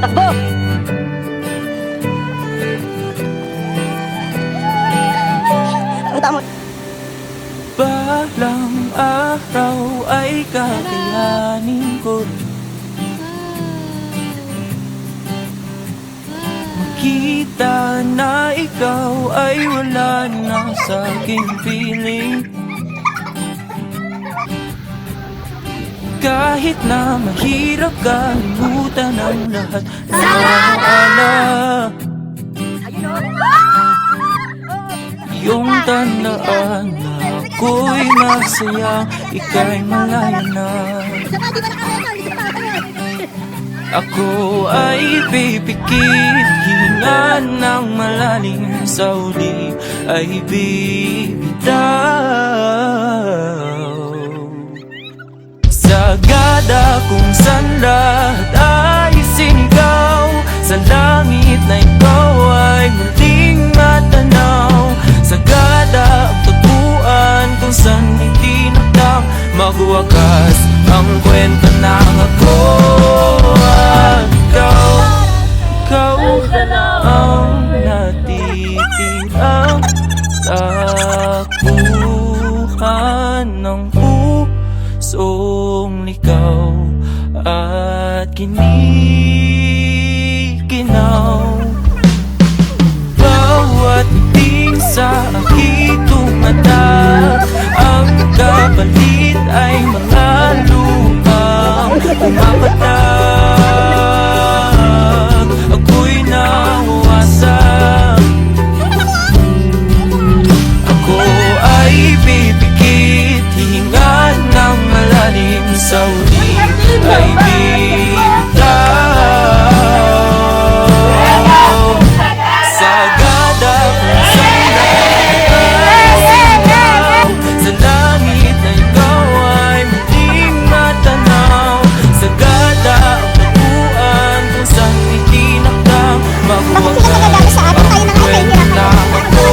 Takbo! Tama. Balang araw ay kakayanin ko makita na ikaw ay wala na sa aking piling. Kahit na mahirap kalimutan ang lahat na wala, yung tandaan na ako'y masaya, ika'y malaya na. Ako ay pipikit, hinga ng malalim, sa uli ay bibitaw. Sagada kung saan lahat ay sinigaw, sa langit na ikaw ay muling matanaw. Sagada ang tagpuan kung saan itinakdang magwakas ang kwento ng ako at ikaw. Ikaw ang natitirang takbuhan ng pusong likaw at kinikinaw. Bawat ting sa aking tumatak, ang kapalit ay mga lupang pumapatag. Ako'y nawasak, ako ay pipikit, hihinga ng malalim, sa uli ay bitaw. Sagada kung saan lahat ay sinigaw, sa langit na ikaw ay muling matanaw. Sagada ang tagpuan kung saan itinakdang magwakas ang kwento ng ako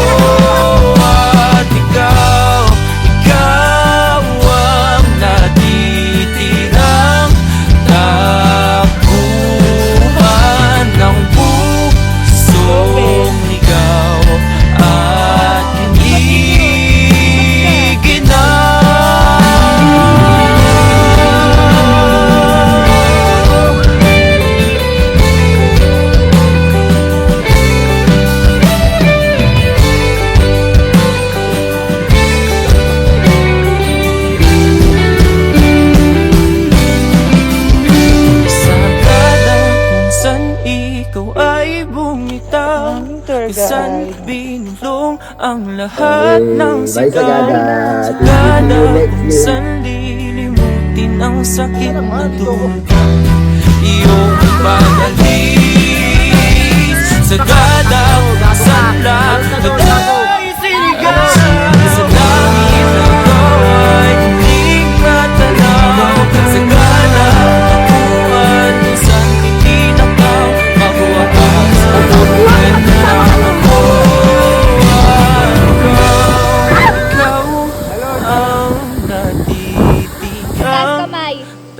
at ikaw. Ikaw ang natitirang takbuhan ng pusong ligaw at ikaw ay bumitaw, saan binulong ang lahat ng sigaw. Sagada kung saan lilimutin ang sakit na dulot iyong pag-alis. Sagada kung saan lahat ay sinigaw, sa langit na ikaw ay muling matanaw. Sagada ang tagpuan kung saan itinakdaw magwakas ang kwento ng ako at ikaw. Ikaw ang natitirang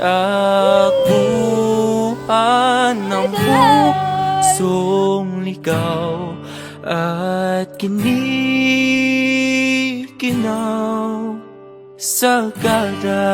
takbuhan ng pusong ligaw at kinikinaw. Sagada.